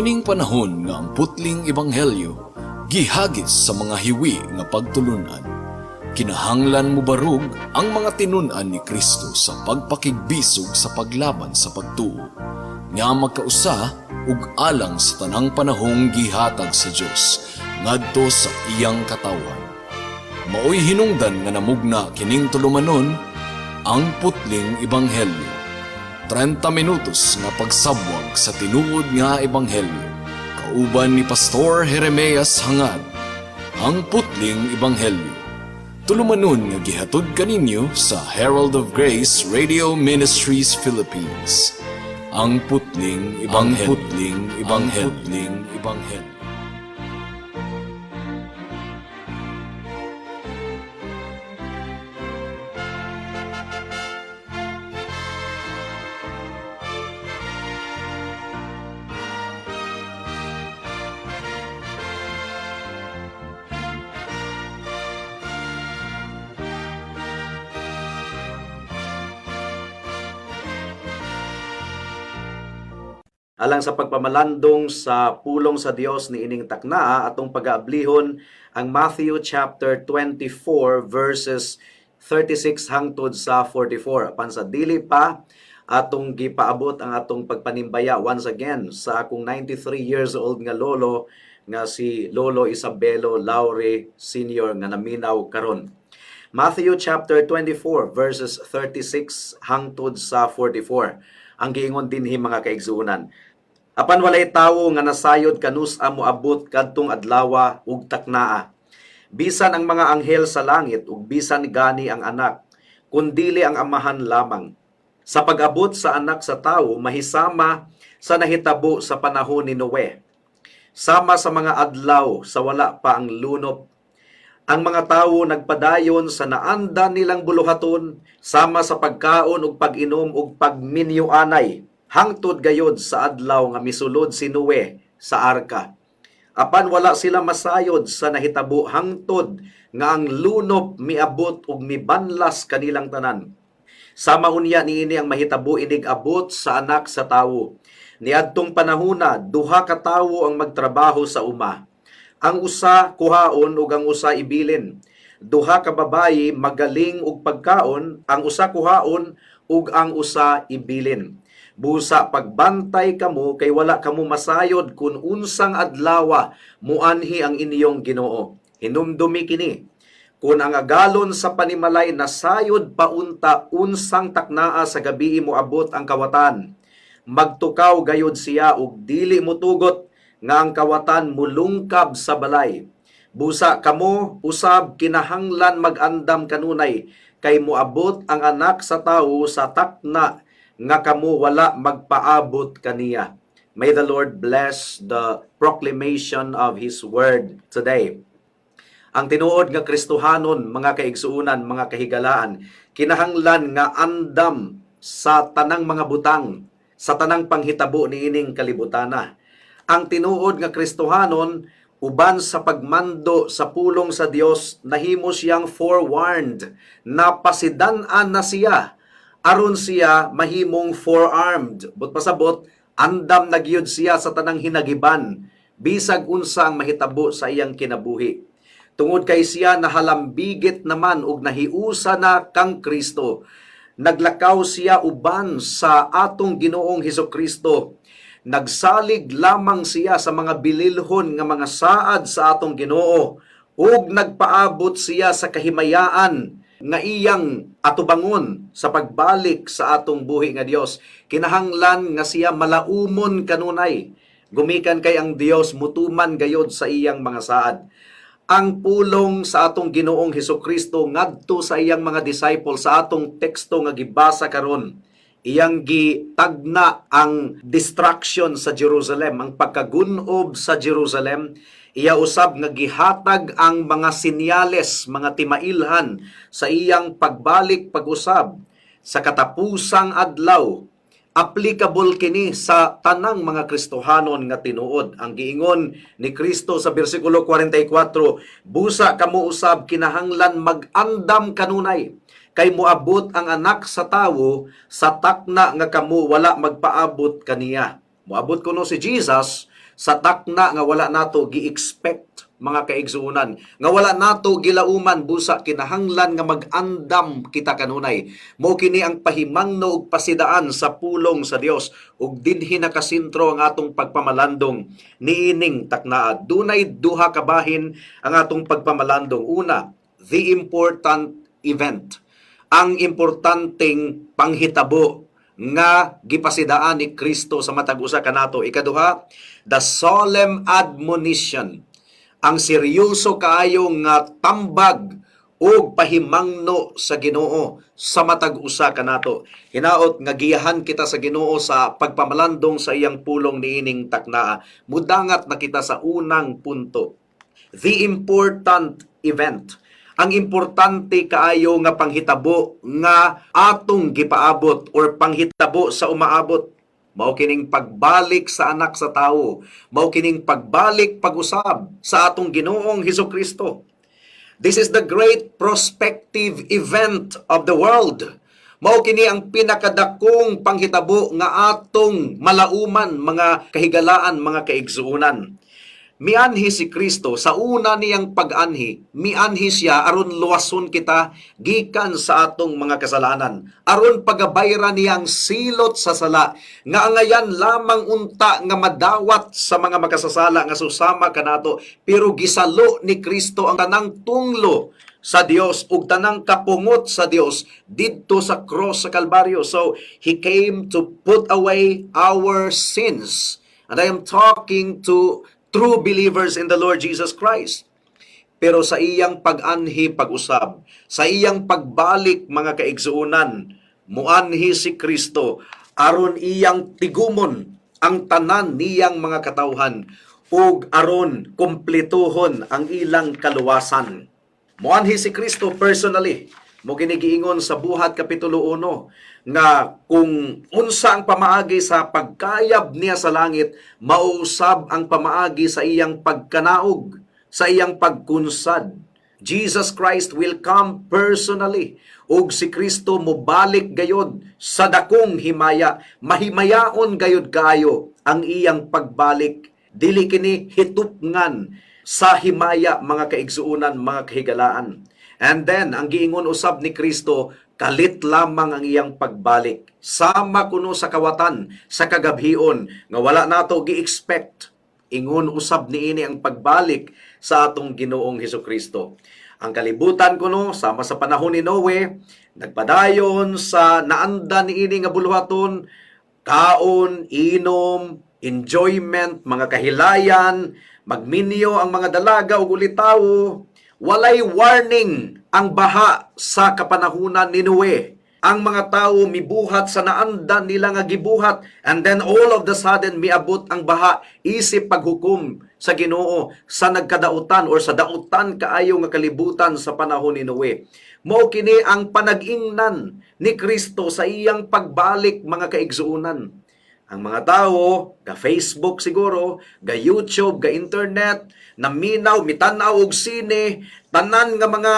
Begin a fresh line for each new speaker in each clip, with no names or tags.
Niining panahon nga ang putling ebanghelyo gihagis sa mga hiwi nga pagtulunan. Kinahanglan mo barug ang mga tinun-an ni Kristo sa pagpakigbisog sa paglaban sa pagtuo, nga magkausa ug alang sa tanang panahong gihatag sa Dios ngadto sa iyang katawan. Maoy hinungdan nga namugna kining tulumanon ang putling ebanghelyo. 30 minutos nga pagsabwag sa tinuod nga ebanghelyo. Kauban ni Pastor Jeremias Hangad, ang putling ebanghelyo. Tulumanon nga gihatod kaninyo sa Herald of Grace Radio Ministries Philippines. Ang putling ebanghelyo.
Alang sa pagpamalandong sa pulong sa Dios ni ining taknaa atong pag-aablihon ang Matthew chapter 24 verses 36 hangtod sa 44. Apan sa dili pa atong gipaabot ang atong pagpanimbaya once again sa akong 93 years old nga lolo nga si Lolo Isabelo Laure Sr. nga naminaw karon. Matthew chapter 24 verses 36 hangtod sa 44. Ang giingon dinhi mga kaigsuonan. Apan walay tawo nga nasayod kanus amo abot kadtong adlawa ug taknaa. Bisan ang mga anghel sa langit ug bisan gani ang anak, kundili ang amahan lamang. Sa pag-abot sa anak sa tawo mahisama sa nahitabo sa panahon ni Noe. Sama sa mga adlaw sa wala pa ang lunop. Ang mga tawo nagpadayon sa naanda nilang buluhaton sama sa pagkaon ug pag-inom ug pagminyuanay. Hangtod gayod sa adlaw nga misulod si Noe sa arka. Apan wala sila masayod sa nahitabo hangtod nga ang lunop miabot ug mibanlas kanilang tanan. Sama unya niini ang mahitabo inig abot sa anak sa tawo. Niadtong panahona duha ka tawo ang magtrabaho sa uma. Ang usa kuhaon ug ang usa ibilin. Duha ka babayi magaling og pagkaon, ang usa kuhaon ug ang usa ibilin. Busa pagbantay kamo kay wala kamo masayod kun unsang adlawa muanhi ang inyong Ginoo. Hinumdumi kini. Kun ang agalon sa panimalay nasayod paunta unsang taknaa sa gabii mo abot ang kawatan. Magtukaw gayod siya ug dili motugot nga ang kawatan mulungkab sa balay. Busa kamo usab kinahanglan mag-andam kanunay kay moabot ang anak sa tawo sa takna nga kamo wala magpaabot kaniya. May the Lord bless the proclamation of His word today. Ang tinuod nga Kristohanon, mga kaigsuunan, mga kahigalaan, kinahanglan nga andam sa tanang mga butang, sa tanang panghitabo niining kalibutana. Ang tinuod nga Kristohanon, uban sa pagmando sa pulong sa Dios, nahimo siyang forewarned, napasidan-an na siya, aron siya mahimong forearmed. But pasabot, andam nagyud siya sa tanang hinagiban, bisag unsa ang mahitabo sa iyang kinabuhi. Tungod kay siya nahalambigit naman ug nahiusa na kang Kristo. Naglakaw siya uban sa atong Ginoong Hesukristo. Nagsalig lamang siya sa mga bililhon nga mga saad sa atong Ginoo ug nagpaabot siya sa kahimayaan nga iyang atubangon sa pagbalik sa atong buhi nga Dios. Kinahanglan nga siya malaumon kanunay. Gumikan kay ang Dios mutuman gayod sa iyang mga saad. Ang pulong sa atong Ginoong Hesukristo ngadto sa iyang mga disciples sa atong teksto nga gibasa karon. Iyang gitagna ang destruction sa Jerusalem, ang pagkagunob sa Jerusalem. Iya usab nga gihatag ang mga sinyales, mga timailhan sa iyang pagbalik pag-usab sa katapusang adlaw. Applicable kini sa tanang mga Kristohanon nga tinuod. Ang giingon ni Kristo sa bersikulo 44, busa kamo usab kinahanglan mag-andam kanunay kay moabot ang anak sa tawo sa takna nga kamo wala magpaabot kaniya. Moabot kuno si Jesus sa takna nga wala nato gi-expect mga kaigsuunan, nga wala nato gilauman busa kinahanglan nga mag-andam kita kanunay. Mao kini ang pahimangno ug pasidaan sa pulong sa Dios ug dinhi nakasentro ang atong pagpamalandong niining taknaa. Dunay duha ka bahin ang atong pagpamalandong. Una, the important event. Ang importanteng panghitabo nga gipasidaan ni Kristo sa matag usa kanato. Ikaduha, the solemn admonition. Ang seryoso kaayo nga tambag o pahimangno sa Ginoo sa matag usa kanato. Hinaot nga giyahan kita sa Ginoo sa pagpamalandong sa iyang pulong niining taknaa. Mudangat na kita sa unang punto. The important event. Ang importante kaayo nga panghitabo nga atong gipaabot or panghitabo sa umaabot. Mao kining pagbalik sa anak sa tawo. Mao kining pagbalik pag-usab sa atong Ginoong Hesukristo. This is the great prospective event of the world. Mao kini ang pinakadakong panghitabo nga atong malauman mga kahigalaan, mga kaigsuunan. Mianhi si Kristo sa una niyang pag-anhi, mianhi siya aron luwason kita gikan sa atong mga kasalanan. Aron pagabayra niyang silot sa sala, nga angayan lamang unta nga madawat sa mga makasasala nga susama kanato, pero gisalo ni Kristo ang tanang tunglo sa Dios ug tanang kapungot sa Dios didto sa cross sa Kalbaryo. So he came to put away our sins. And I am talking to true believers in the Lord Jesus Christ. Pero sa iyang pag-anhi, pag-usab, sa iyang pagbalik, mga kaigsuunan, muanhi si Kristo, aron iyang tigumon ang tanan niyang mga katawhan, ug aron kumpletuhon ang ilang kaluwasan. Muanhi si Kristo personally, mo ginigiingon sa Buhat Kapitulo 1, nga kung unsa ang pamaagi sa pagkayab niya sa langit, mausab ang pamaagi sa iyang pagkanaog, sa iyang pagkunsad. Jesus Christ will come personally, ug si Kristo mobalik gayod sa dakong himaya. Mahimayaon gayod kayo ang iyang pagbalik. Dili kini hitupngan sa himaya, mga kaigsuunan, mga kahigalaan. And then, ang giingon usab ni Kristo, kalit lamang ang iyang pagbalik. Sama kuno sa kawatan, sa kagabhion, nga wala nato gi-expect. Ingon usab niini ang pagbalik sa atong Ginoong Hesukristo. Ang kalibutan kuno, sama sa panahon ni Noe, nagpadayon sa naanda niini nga buluhaton, kaon, inom, enjoyment, mga kahilayan, magminyo ang mga dalaga ug ulitawo. Walay warning ang baha sa kapanahunan ni Noe. Ang mga tao mibuhat sa naanda nila nga gibuhat, and then all of the sudden miabot ang baha, isip paghukom sa Ginoo sa nagkadautan or sa dautan kaayo nga kalibutan sa panahon ni Noe. Mao kini ang panag-ingnan ni Kristo sa iyang pagbalik, mga kaigsuunan. Ang mga tao, ga Facebook siguro, ga YouTube, ga internet, naminaw, mitanaw og sine, tanan nga mga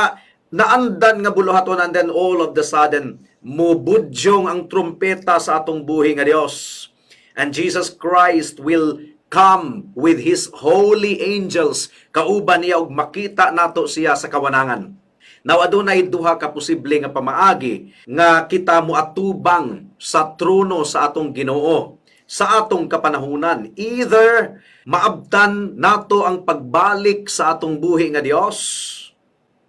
naandan nga buluhaton, and then all of the sudden, mubudyong ang trumpeta sa atong buhi nga Dios. And Jesus Christ will come with His holy angels, kauban niya og makita nato siya sa kawanangan. Now, adunay duha ka posible nga pamaagi nga kita moatubang sa trono sa atong Ginoo sa atong kapanahunan. Either maabtan nato ang pagbalik sa atong buhi nga Dios,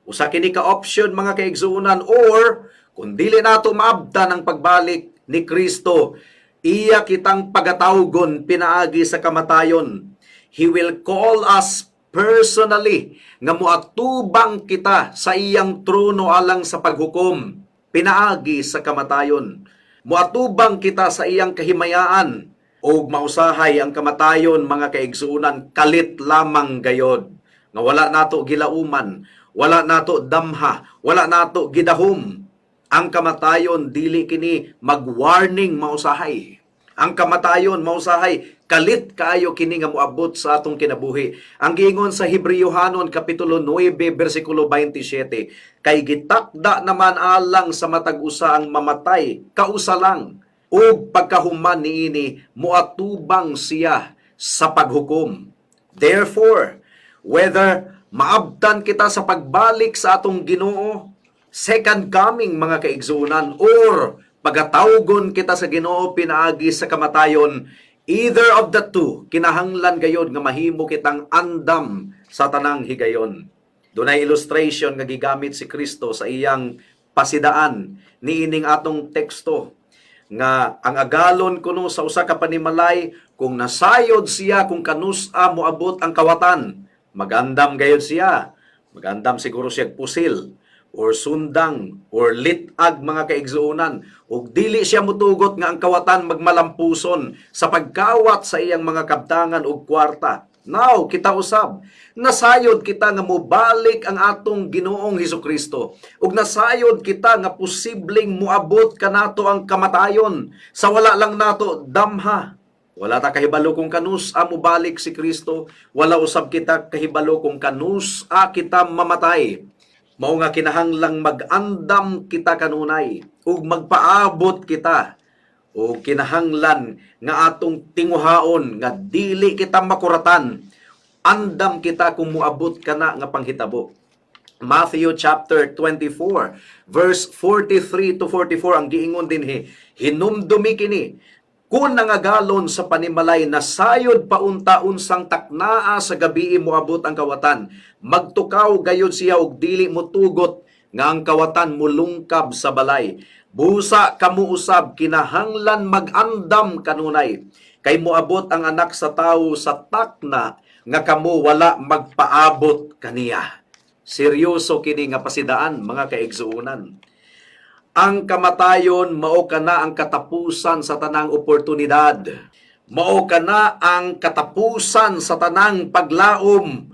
usa kini ka option, mga kaigsuunan, or kung dili nato maabtan ang pagbalik ni Kristo, iya kitang pagatawgon pinaagi sa kamatayon. He will call us personally nga moatubang kita sa iyang trono alang sa paghukom pinaagi sa kamatayon. Moatubang kita sa iyang kahimayaan, o mausahay ang kamatayon, mga kaigsuunan, kalit lamang gayod. Nga wala nato gilauman, wala nato damha, wala nato gidahom. Ang kamatayon, dili kini mag-warning mausahay. Ang kamatayon, mausahay, kalit kaayo kini nga moabot sa atong kinabuhi. Ang giingon sa Hebrewhanon Kapitulo 9, versikulo 27, kay gitakda naman alang sa matag usa ang mamatay, kausa lang, ug pagkahuman niini moatubang siya sa paghukom. Therefore, whether maabtan kita sa pagbalik sa atong Ginoo, second coming mga kaigsunan, or pagatawgon kita sa Ginoo pinaagi sa kamatayon, either of the two, kinahanglan gayod nga mahimo kitang andam sa tanang higayon. Dunay illustration nga gigamit si Kristo sa iyang pasidaan niining atong teksto nga ang agalon kuno sa usa ka panimalay kung nasayod siya kung kanusa moabot ang kawatan, magandam gayod siya. Magandam siguro siya pusil or sundang or litag mga kaigsuunan ug dili siya mutugot nga ang kawatan magmalampuson sa pagkawat sa iyang mga kabtangan ug kwarta. Now, kita usab, nasayod kita nga mubalik ang atong Ginoong Hesukristo. Ug nasayod kita nga posibleng muabot kanato ang kamatayon. Sa wala lang nato damha. Wala ta kahibalo kung kanus-a mubalik si Kristo. Wala usab kita kahibalo kung kanus-a kita mamatay. Mao nga kinahanglang mag-andam kita kanunay ug magpaabot kita o kinahanglan nga atong tinguhaon nga dili kita makuratan, andam kita kung muabot kana nga panghitabo. Matthew chapter 24 verse 43 to 44 ang giingon dinhi, hinumdumi kini kun nangagalon sa panimalay na sayod paunta-unsang taknaa sa gabii moabot ang kawatan, magtukaw gayud siya og dili motugot nga ang kawatan mulungkab sa balay. Busa kamo usab kinahanglan mag-andam kanunay kay moabot ang anak sa tawo sa takna nga kamo wala magpaabot kaniya. Seryoso kini nga pasidaan mga kaigsuunan. Ang kamatayon mao kana ang katapusan sa tanang oportunidad. Mao kana ang katapusan sa tanang paglaom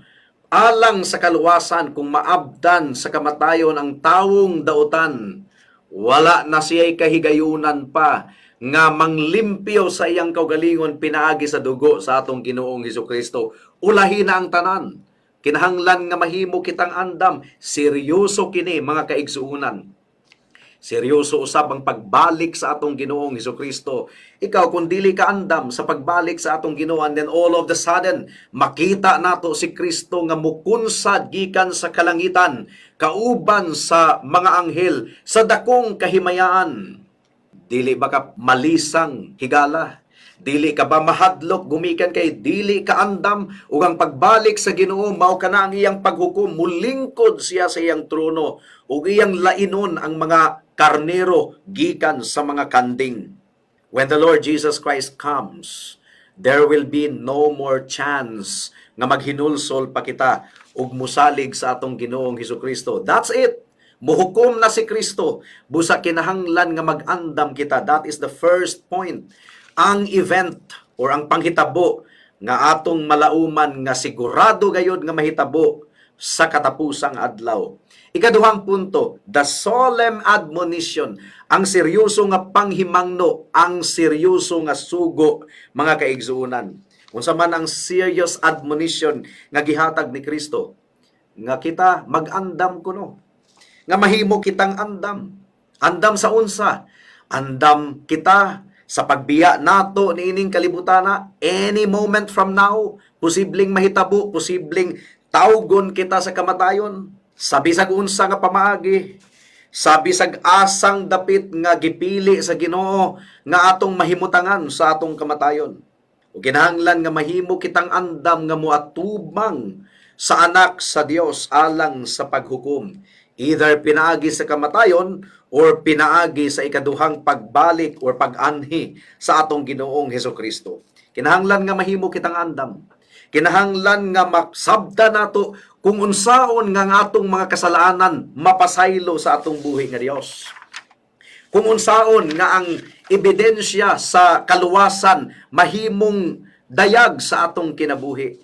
alang sa kaluwasan kung maabdan sa kamatayon ang tawong dautan. Wala na siya'y kahigayunan pa nga manglimpyo sa iyang kaugalingon pinaagi sa dugo sa atong Ginoong Hesukristo. Ulahin na ang tanan. Kinahanglan nga mahimo kitang andam. Seryoso kini mga kaigsuunan. Seryoso usab ang pagbalik sa atong Ginoong Hesukristo. Ikaw kung dili ka andam sa pagbalik sa atong Ginoo, and then all of the sudden makita nato si Kristo nga mukunsad gikan sa kalangitan kauban sa mga anghel sa dakong kahimayaan. Dili ba ka malisang higala? Dili ka ba mahadlok gumikan kay dili ka andam ug ang pagbalik sa Ginoo mao kana ang iyang paghukom, mulingkod siya sa iyang trono ug iyang lainon ang mga karnero gikan sa mga kanding. When the Lord Jesus Christ comes, there will be no more chance nga maghinulsol pa kita ug musalig sa atong Ginoong Hesukristo. That's it. Muhukom na si Kristo. Busa kinahanglan nga mag-andam kita. That is the first point. Ang event or ang panghitabo nga atong malauman nga sigurado gayud nga mahitabo sa katapusang adlaw. Ikaduhang punto, the solemn admonition, ang seryoso nga panghimangno, ang seryoso nga sugo mga kaigsuunan. Unsa man ang serious admonition nga gihatag ni Kristo, nga kita mag-andam kuno, nga mahimo kitang andam. Andam sa unsa? Andam kita sa pagbiya nato niining kalibutana, any moment from now, posibleng mahitabo, posibleng tawgon kita sa kamatayon. Sabi sa unsa nga pamaagi, sabi sa asang dapit nga gipili sa Ginoo nga atong mahimutangan sa atong kamatayon. O kinahanglan nga mahimo kitang andam nga moatubang sa anak sa Dios alang sa paghukom. Either pinaagi sa kamatayon or pinaagi sa ikaduhang pagbalik or pag-anhi sa atong Ginoong Hesukristo. Kinahanglan nga mahimo kitang andam. Kinahanglan nga maksabda nato kung unsaon nga atong mga kasalanan mapasaylo sa atong buhi nga Dios. Kung unsaon nga ang ebidensya sa kaluwasan mahimong dayag sa atong kinabuhi.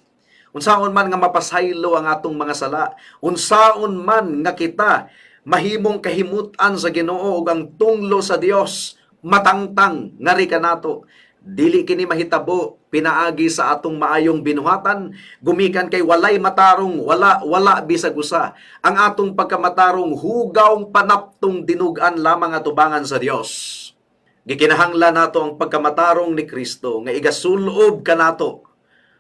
Unsaon man nga mapasaylo ang atong mga sala. Unsaon man nga kita mahimong kahimutan sa Ginoo ug ang tunglo sa Dios matangtang ngari kanato. Dili kini mahitabo pinaagi sa atong maayong binuhatan, gumikan kay walay matarong, wala bisag usa. Ang atong pagkamatarong hugawng panaptong dinugan lamang atubangan sa Dios. Gikinahanglan nato ang pagkamatarong ni Kristo nga igasulob kanato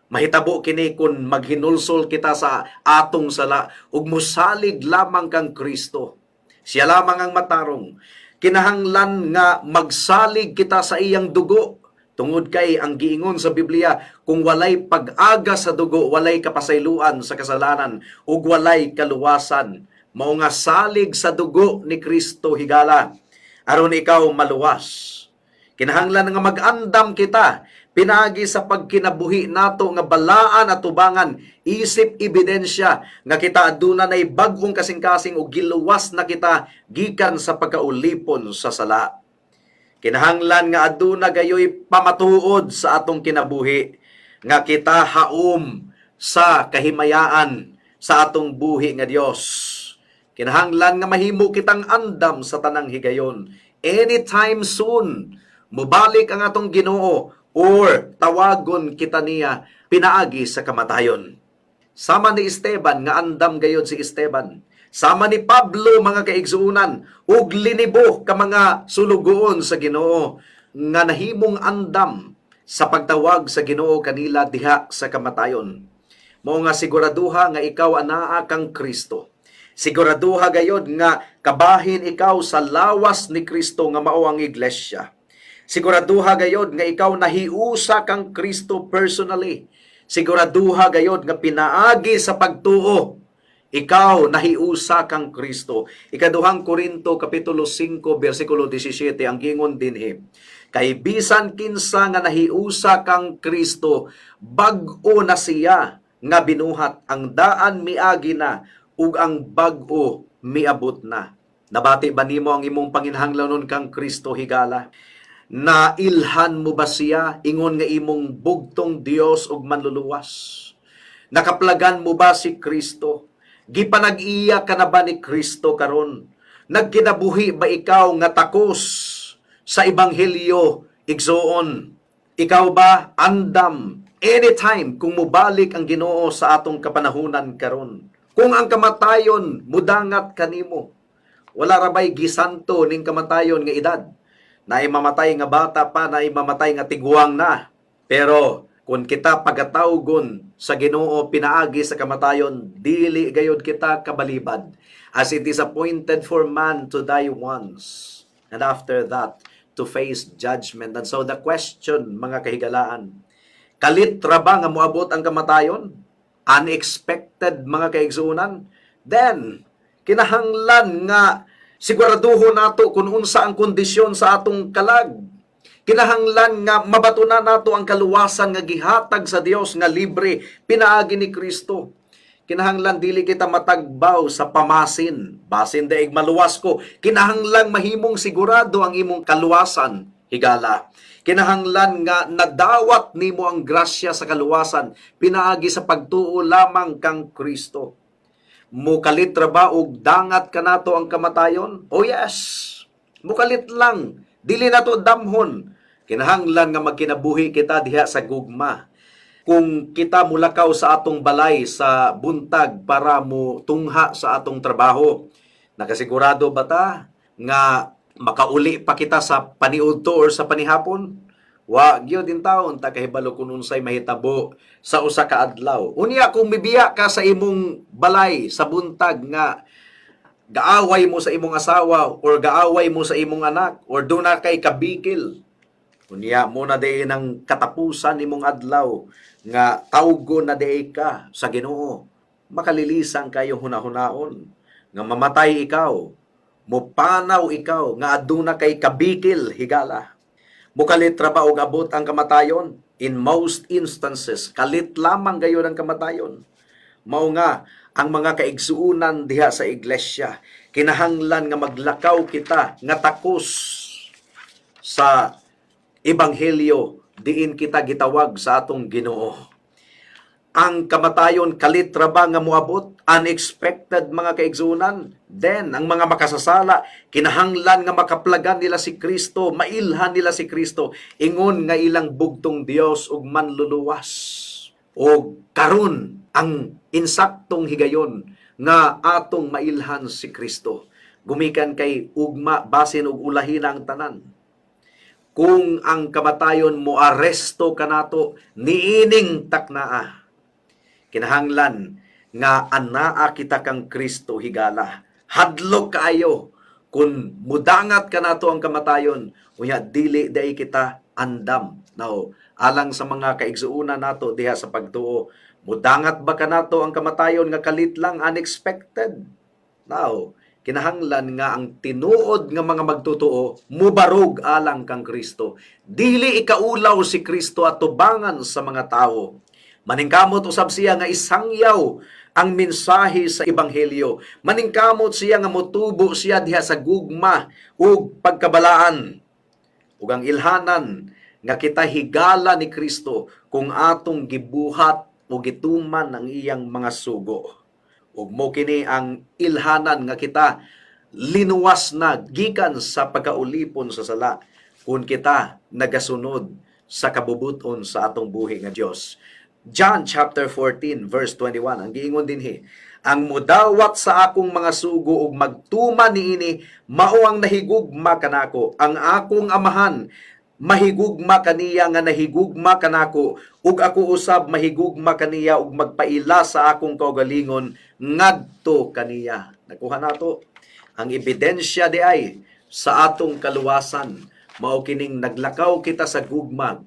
Mahitabo kini kun maghinulsol kita sa atong sala ug mosalig lamang kang Kristo. Siya lamang ang matarong. Kinahanglan nga magsalig kita sa iyang dugo. Tungod kay ang giingon sa Biblia, kung walay pag-aga sa dugo, walay kapasayloan sa kasalanan, ug walay kaluwasan. Mao nga salig sa dugo ni Kristo higala, aron ikaw maluwas. Kinahanglan nga mag-andam kita, pinagi sa pagkinabuhi nato nga balaan at tubangan, isip ebidensya nga kita aduna nay bag-ong kasing-kasing ug giluwas na kita gikan sa pagkaulipon sa sala. Kinahanglan nga aduna gayoy pamatuod sa atong kinabuhi nga kita haom sa kahimayaan sa atong buhi nga Dios. Kinahanglan nga mahimo kitang andam sa tanang higayon. Anytime soon, mubalik ang atong Ginoo or tawagon kita niya pinaagi sa kamatayon. Sama ni Esteban nga andam gayod si Esteban. Sama ni Pablo mga kaigsuunan ug linibo ka mga sulugoon sa Ginoo nga nahimong andam sa pagtawag sa Ginoo kanila diha sa kamatayon. Mao nga siguraduha nga ikaw anaa kang Kristo. Siguraduha gayod nga kabahin ikaw sa lawas ni Kristo nga mao ang iglesia. Siguraduha gayod nga ikaw nahiusa kang Kristo personally. Siguraduha gayod nga pinaagi sa pagtuo ikaw nahiusa kang Kristo. Ikaduhang Korinto kapitulo 5 bersikulo 17 ang gingon dinhi. Kay bisan kinsa nga nahiusa kang Kristo, bag-o na siya nga binuhat, ang daan miagi na ug ang bag-o miabot na. Nabati ba nimo ang imong panginahanglanon kang Kristo higala? Nailhan mo ba siya ingon nga imong bugtong Dios ug manluluwas? Nakaplagan mo ba si Kristo? Gipanag-iya ka na ba ni Kristo karon? Nagkinabuhi ba ikaw nga takos sa ebanghelyo igsoon? Ikaw ba andam anytime kung mubalik ang Ginoo sa atong kapanahunan karon? Kung ang kamatayon mudangat kanimo, wala ra bay gisanto ning kamatayon nga edad? Naay mamatay nga bata pa, naay mamatay nga tiguang na. Pero kung kita pagatawgon sa Ginoo pinaagi sa kamatayon, dili gayud kita kabalibad. As it is appointed for man to die once, and after that, to face judgment. And so the question, mga kahigalaan, kalit ra ba nga moabot ang kamatayon? Unexpected, mga kaigsuunan? Then, kinahanglan nga siguraduho nato kung unsa ang kondisyon sa atong kalag. Kinahanglan nga mabatunan nato ang kaluwasan nga gihatag sa Dios nga libre pinaagi ni Kristo. Kinahanglan dili kita matagbaw sa pamasin, basin daig maluwas ko. Kinahanglan mahimong sigurado ang imong kaluwasan higala. Kinahanglan nga nadawat nimo ang grasya sa kaluwasan pinaagi sa pagtuo lamang kang Kristo. Mukalit ra ba og dangat kanato ang kamatayon? Oh yes. Mukalit lang, dili nato damhon. Kinahanglan nga magkinabuhi kita diha sa gugma. Kung kita mulakaw sa atong balay sa buntag para mo tungha sa atong trabaho, nakasigurado ba ta nga makauli pa kita sa paniudto or sa panihapon? Wa gyud din taon ta kahibalo kun unsay mahitabo sa usa ka adlaw. Unya kung mibiya ka sa imong balay sa buntag nga gaaway mo sa imong asawa or gaaway mo sa imong anak or do na kay kabikil, unya mo na diin ang katapusan imong adlaw nga tawgo na diay ka sa Ginoo, makalilisan kayo hunahunaon nga mamatay ikaw, mupanaw ikaw nga aduna kay kabikil higala. Mukalit ra ba og abot ang kamatayon? In most instances, kalit lamang gayon ang kamatayon. Mao nga ang mga kaigsuunan diha sa iglesia, kinahanglan nga maglakaw kita nga takos sa ebanghelyo diin kita gitawag sa atong Ginoo. Ang kamatayon kalit ra ba nga moabot? Unexpected, mga kaigsuunan. Then ang mga makasasala kinahanglan nga makaplagan nila si Kristo, mailhan nila si Kristo ingon nga ilang bugtong Dios ug manluluwas. O karon ang insaktong higayon nga atong mailhan si Kristo. Gumikan kay ugma basin ug ulahin ang tanan. kung ang kamatayon mo aresto kanato niining taknaa. Kinahanglan nga anaa kita kang Kristo higala. Hadlok kaayo kung mudangat kanato ang kamatayon, unya dili day kita andam. Now, alang sa mga kaigsuuna nato diha sa pagtuo, mudangat ba kanato ang kamatayon nga kalit lang unexpected? Now, kinahanglan nga ang tinuod nga mga magtutuo mubarog alang kang Kristo. Dili ikaulaw si Kristo at tubangan sa mga tao. Maningkamot usab siya nga isangyaw ang mensahe sa ebanghelyo. Maningkamot siya nga motubo siya diha sa gugma ug pagkabalaan. Ug ang ilhanan nga kita higala ni Kristo kung atong gibuhat o gituman ang iyang mga sugo. Ug mo kini ang ilhanan nga kita linuwas na gikan sa pagkaulipon sa sala kung kita nagasunod sa kabubuton sa atong buhi nga Dios. John chapter 14 verse 21 ang giingon dinhi, ang mudawat sa akong mga sugo ug magtuman niini mao ang nahigugma kanako, ang akong amahan mahigugma kaniya nga nahigugma kanako, ug ako usab mahigugma kaniya ug magpaila sa akong kaugalingon ngadto kaniya. Nakuha nato ang ebidensya di ay sa atong kaluwasan. Mao kining naglakaw kita sa gugma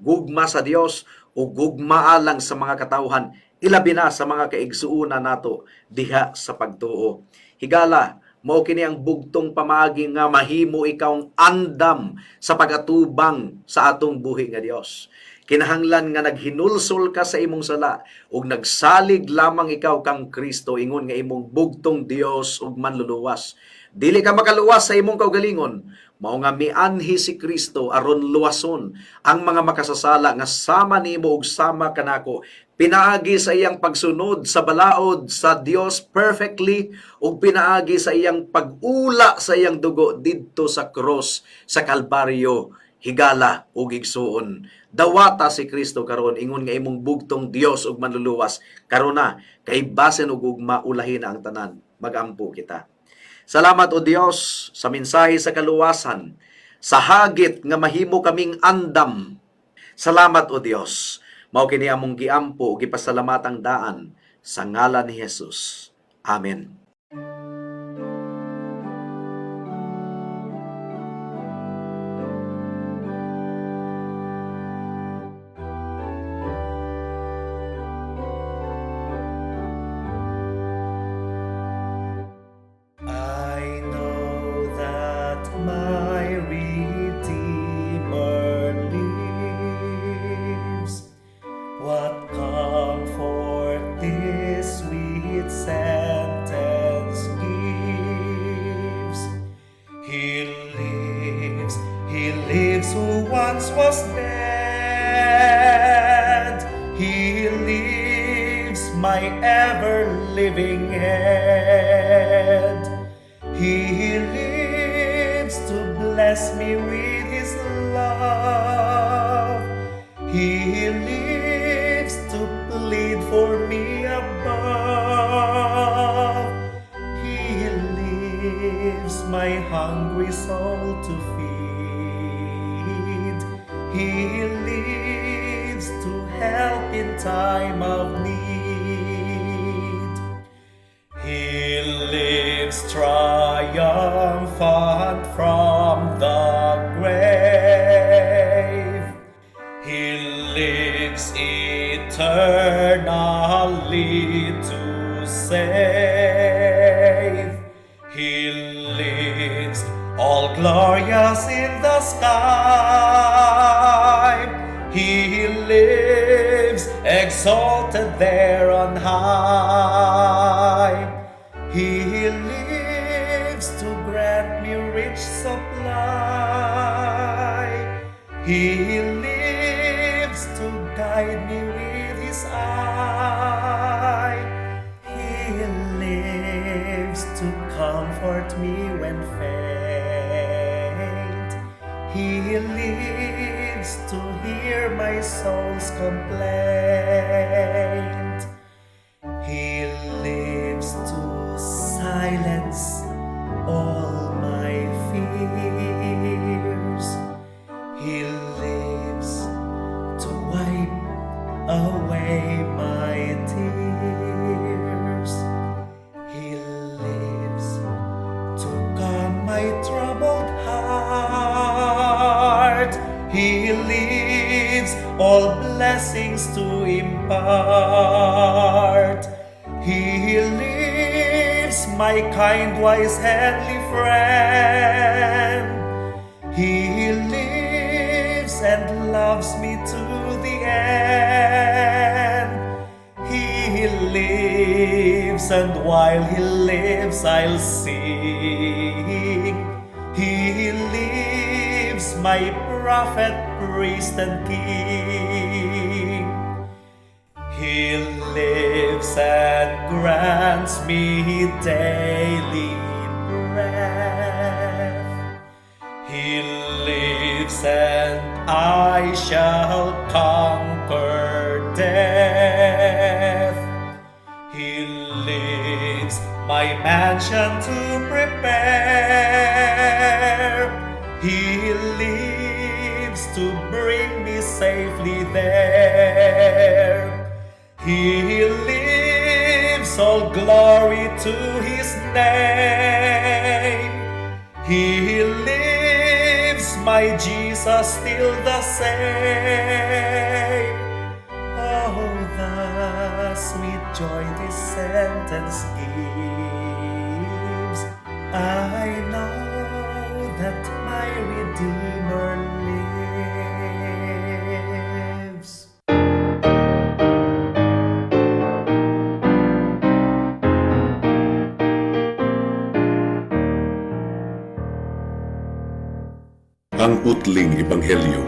sa Dios o gugma alang sa mga katawhan, ilabi na sa mga kaigsuuna nato diha sa pagtuo. Higala, mao kini ang bugtong pamaagi nga mahimo ikaw andam sa pagatubang sa atong buhi nga Dios. Kinahanglan nga naghinulsol ka sa imong sala ug nagsalig lamang ikaw kang Kristo ingon nga imong bugtong Dios ug manluluwas. Dili ka makaluwas sa imong kaugalingon, mao nga mianhi si Kristo aron luwason ang mga makasasala nga sama nimo ug sama kanako. Pinaagi sa iyang pagsunod sa balaod sa Dios perfectly ug pinaagi sa iyang pag-ula sa iyang dugo didto sa cross sa Kalbaryo, higala ug igsuon. Dawata si Kristo karon ingon nga imong bugtong Dios ug manluluwas karon na kay basen ug ugma ulahin na ang tanan. Magampo kita. Salamat o Dios sa mensahe sa kaluwasan, sa hagit nga mahimo kaming andam. Salamat o Dios. Mao kini among giampo ug gipasalamatang daan sa ngalan ni Jesus. Amen.
I know that my Redeemer lives. What comfort this sweet sentence gives. He lives who once was dead. He lives, my ever-living head. He lives to bless me with His love. He lives to plead for me above. He lives my hungry soul to feed. He lives to help in time of need. He lives triumphant from the grave. He lives eternally to save. He lives all glorious in the sky. He lives exalted there on high. He lives to grant me rich supply. He lives to guide me with His eye. He lives to comfort me when faint. He lives to hear my soul's complaint. He lives to silence all my fears. He my troubled heart. He lives all blessings to impart. He lives, my kind, wise, heavenly friend. He lives and loves me to the end. He lives, and while He lives, I'll sing. He lives, my prophet, priest, and king. He lives and grants me daily breath. He lives and I shall conquer death. He lives, my mansion to prepare. He lives to bring me safely there. He lives, all glory to His name. He lives, my Jesus, still the same. Oh, the sweet joy this sentence gives. I know that my Redeemer lives.
Ang putling ebanghelyo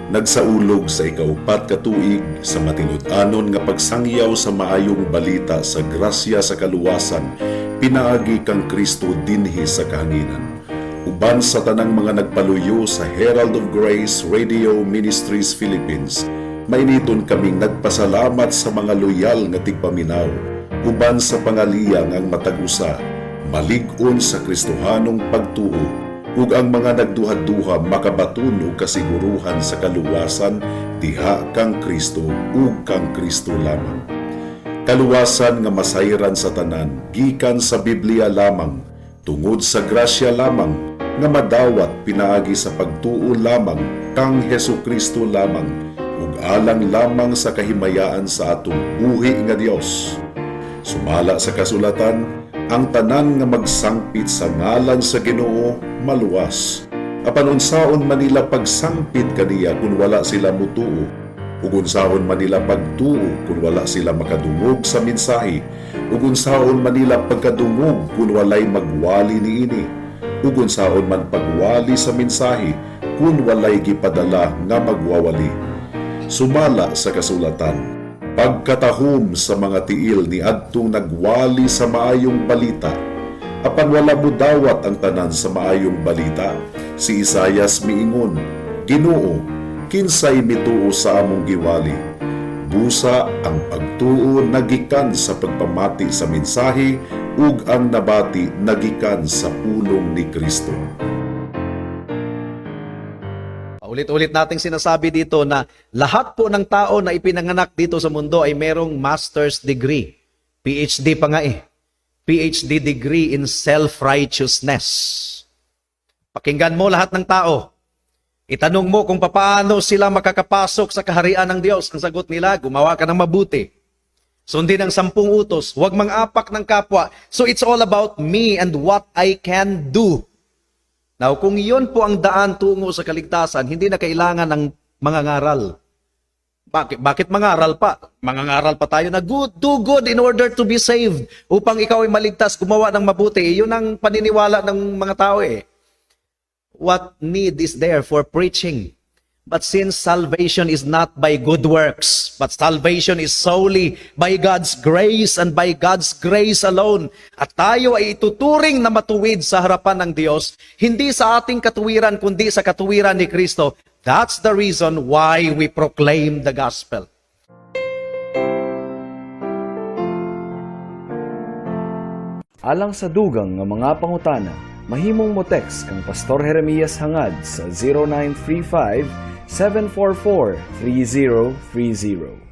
nagsaulog sa ikaupat ka tuig sa matinud-anon nga pagsangyaw sa maayong balita sa grasya sa kaluwasan pinaagi kang Kristo dinhi sa kahanginan. Uban sa tanang mga nagpaluyo sa Herald of Grace Radio Ministries Philippines, mainiton kaming nagpasalamat sa mga loyal nga tigpaminaw. Uban sa pangaliyang ang matag-usa, malig-on sa Kristohanong pagtuo, ug ang mga nagduha-duha makabaton og kasiguruhan sa kaluwasan diha kang Kristo ug kang Kristo lamang. Kaluwasan nga masayran sa tanan gikan sa Biblia lamang, tungod sa grasya lamang nga madawat pinaagi sa pagtuo lamang kang Hesukristo lamang ug alang lamang sa kahimayaan sa atong buhi nga Dios. Sumala sa kasulatan, ang tanan nga magsangpit sa ngalan sa Ginoo maluwas. Apan unsaon man nila pagsangpit kaniya kung wala sila mutuo, ug unsaon man nila pagtuo kung wala sila makadungog sa mensahe, ug unsaon man nila pagkadungog kung walay magwali niini, ug unsaon man pagwali sa mensahe kung walay gipadala nga magwawali. Sumala sa kasulatan, pagkatahom sa mga tiil ni adtong nagwali sa maayong balita, apan wala mo dawat ang tanan sa maayong balita. Si Isaias miingon, Ginoo, kinsay mituo sa among giwali? Busa ang pagtuo nagikan sa pagpamati sa mensahe ug ang nabati nagikan sa pulong ni Kristo.
Ulit-ulit nating sinasabi dito na lahat po ng tao na ipinanganak dito sa mundo ay merong master's degree. PhD pa nga eh. PhD degree in self-righteousness. Pakinggan mo lahat ng tao. Itanong mo kung paano sila makakapasok sa kaharian ng Diyos. Ang sagot nila, gumawa ka ng mabuti. Sundin ang 10 utos. Huwag mang-apak ng kapwa. So it's all about me and what I can do. Now, kung iyon po ang daan tungo sa kaligtasan, hindi na kailangan ng mangangaral. Bakit mangaral pa? Mangangaral pa tayo na do good in order to be saved. Upang ikaw ay maligtas, gumawa ng mabuti. Iyon ang paniniwala ng mga tao eh. What need is there for preaching? But since salvation is not by good works, but salvation is solely by God's grace and by God's grace alone, at tayo ay ituturing na matuwid sa harapan ng Diyos, hindi sa ating katuwiran, kundi sa katuwiran ni Kristo, that's the reason why we proclaim the gospel.
Alang sa dugang nga mga pangutana, mahimong mo text kang Pastor Jeremias hangad sa 0935-744-3030.